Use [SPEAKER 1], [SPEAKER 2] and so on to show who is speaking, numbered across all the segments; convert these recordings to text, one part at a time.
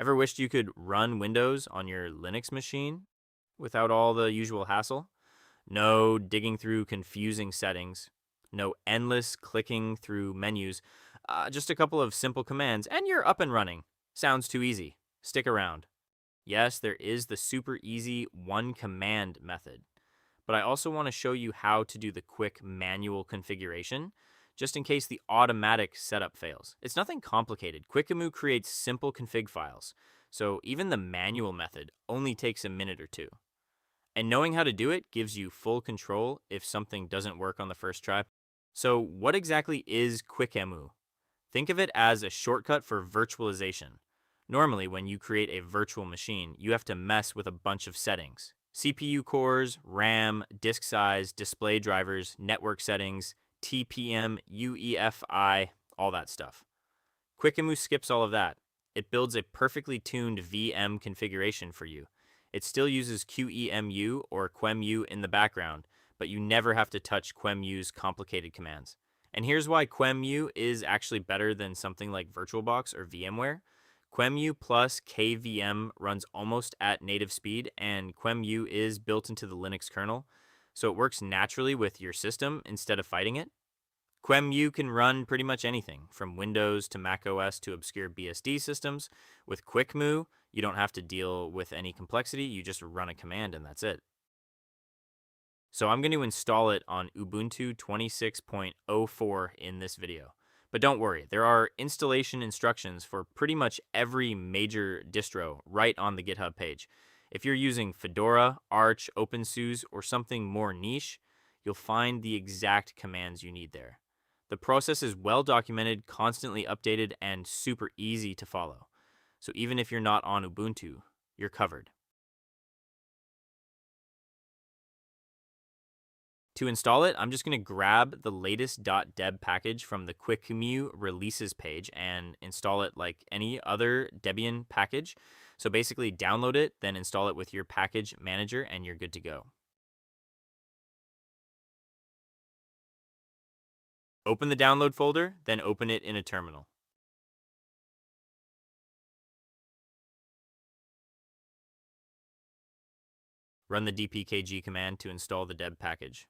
[SPEAKER 1] Ever wished you could run Windows on your Linux machine without all the usual hassle? No digging through confusing settings, no endless clicking through menus, just a couple of simple commands, and you're up and running. Sounds too easy. Stick around. Yes, there is the super easy one command method, but I also want to show you how to do the quick manual configuration, just in case the automatic setup fails. It's nothing complicated. Quickemu creates simple config files, so even the manual method only takes a minute or two. And knowing how to do it gives you full control if something doesn't work on the first try. So what exactly is Quickemu? Think of it as a shortcut for virtualization. Normally, when you create a virtual machine, you have to mess with a bunch of settings. CPU cores, RAM, disk size, display drivers, network settings, TPM, UEFI, all that stuff. Quickemu skips all of that. It builds a perfectly tuned VM configuration for you. It still uses QEMU or Quemu in the background, but you never have to touch Quemu's complicated commands. And here's why Quemu is actually better than something like VirtualBox or VMware. Quemu plus KVM runs almost at native speed, and Quemu is built into the Linux kernel, so it works naturally with your system instead of fighting it. Quemu can run pretty much anything, from Windows to Mac OS to obscure BSD systems. With Quickemu, you don't have to deal with any complexity, you just run a command and that's it. So I'm going to install it on Ubuntu 26.04 in this video. But don't worry, there are installation instructions for pretty much every major distro right on the GitHub page. If you're using Fedora, Arch, OpenSUSE, or something more niche, you'll find the exact commands you need there. The process is well documented, constantly updated, and super easy to follow. So even if you're not on Ubuntu, you're covered. To install it, I'm just going to grab the latest .deb package from the Quickemu releases page and install it like any other Debian package. So basically download it, then install it with your package manager, and you're good to go. Open the download folder, then open it in a terminal. Run the dpkg command to install the deb package.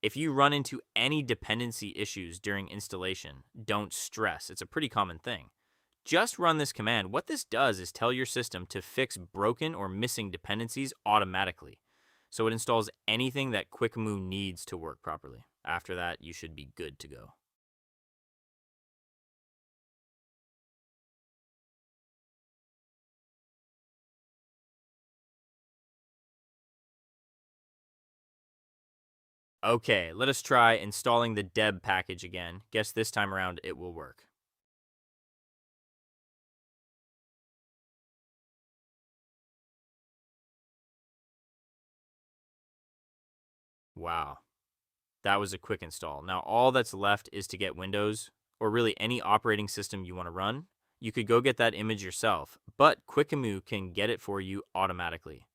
[SPEAKER 1] If you run into any dependency issues during installation, don't stress. It's a pretty common thing. Just run this command. What this does is tell your system to fix broken or missing dependencies automatically. So it installs anything that Quickemu needs to work properly. After that, you should be good to go. Okay, let us try installing the deb package again. Guess this time around it will work. Wow, that was a quick install. Now all that's left is to get Windows, or really any operating system you want to run. You could go get that image yourself, but Quickemu can get it for you automatically.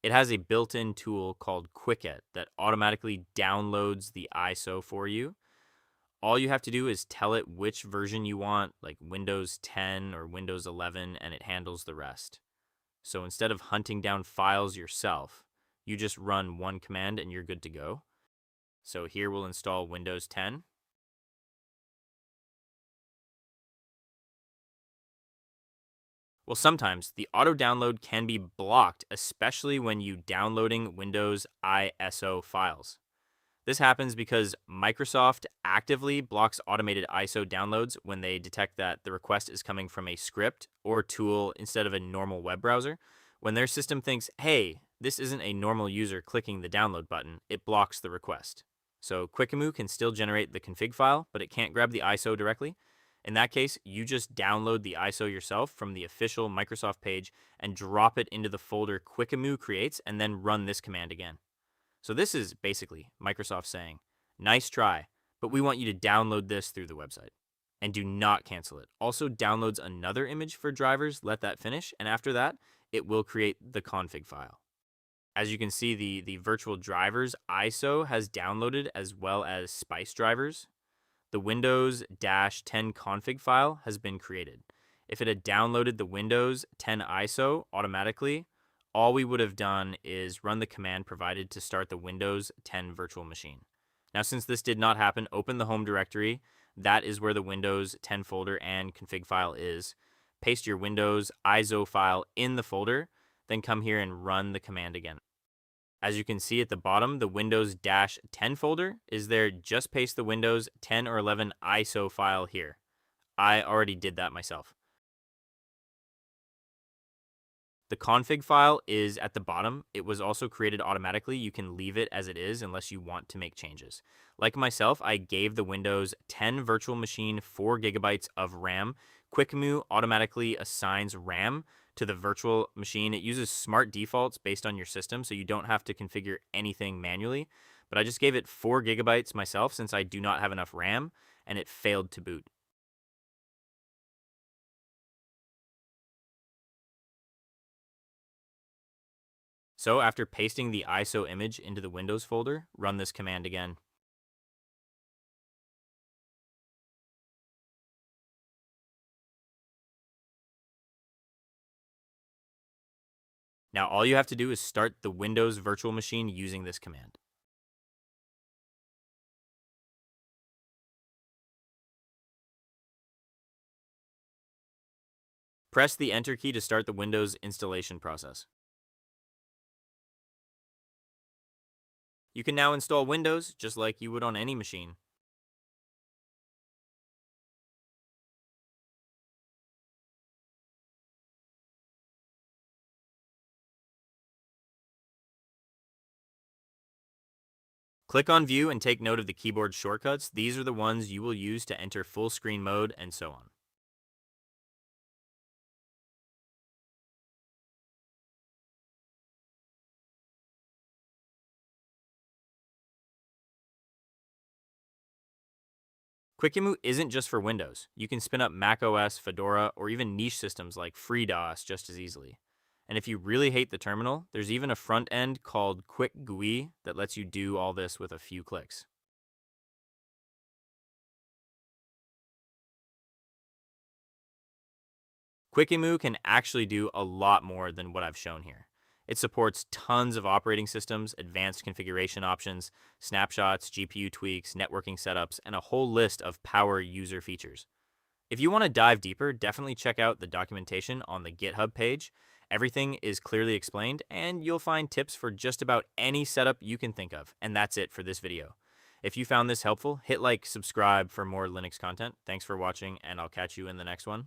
[SPEAKER 1] It has a built-in tool called Quicket that automatically downloads the ISO for you. All you have to do is tell it which version you want, like Windows 10 or Windows 11, and it handles the rest. So instead of hunting down files yourself, you just run one command and you're good to go. So here we'll install Windows 10. Well, sometimes the auto download can be blocked, especially when you downloading Windows ISO files. This happens because Microsoft actively blocks automated ISO downloads when they detect that the request is coming from a script or tool instead of a normal web browser. When their system thinks, hey, this isn't a normal user clicking the download button, it blocks the request. So Quickemu can still generate the config file, but it can't grab the ISO directly. In that case, you just download the ISO yourself from the official Microsoft page and drop it into the folder Quickemu creates and then run this command again. So this is basically Microsoft saying, nice try, but we want you to download this through the website. And do not cancel it. Also downloads another image for drivers, let that finish, and after that, it will create the config file. As you can see, the virtual drivers ISO has downloaded as well as spice drivers. The Windows-10 config file has been created. If it had downloaded the Windows 10 ISO automatically, all we would have done is run the command provided to start the Windows 10 virtual machine. Now, since this did not happen, open the home directory. That is where the Windows 10 folder and config file is. Paste your Windows ISO file in the folder, then come here and run the command again. As you can see at the bottom, the Windows-10 folder is there. Just paste the Windows 10 or 11 ISO file here. I already did that myself. The config file is at the bottom. It was also created automatically. You can leave it as it is unless you want to make changes. Like myself, I gave the Windows 10 virtual machine 4 gigabytes of RAM. Quickemu automatically assigns RAM to the virtual machine. It uses smart defaults based on your system, so you don't have to configure anything manually. But I just gave it 4 gigabytes myself since I do not have enough RAM, and it failed to boot. So after pasting the ISO image into the Windows folder, run this command again. Now all you have to do is start the Windows virtual machine using this command. Press the Enter key to start the Windows installation process. You can now install Windows just like you would on any machine. Click on View and take note of the keyboard shortcuts. These are the ones you will use to enter full screen mode and so on. Quickemu isn't just for Windows. You can spin up Mac OS, Fedora, or even niche systems like FreeDOS just as easily. And if you really hate the terminal, there's even a front end called Quickegu that lets you do all this with a few clicks. Quickemu can actually do a lot more than what I've shown here. It supports tons of operating systems, advanced configuration options, snapshots, GPU tweaks, networking setups, and a whole list of power user features. If you want to dive deeper, definitely check out the documentation on the GitHub page. Everything is clearly explained, and you'll find tips for just about any setup you can think of. And that's it for this video. If you found this helpful, hit like, subscribe for more Linux content. Thanks for watching, and I'll catch you in the next one.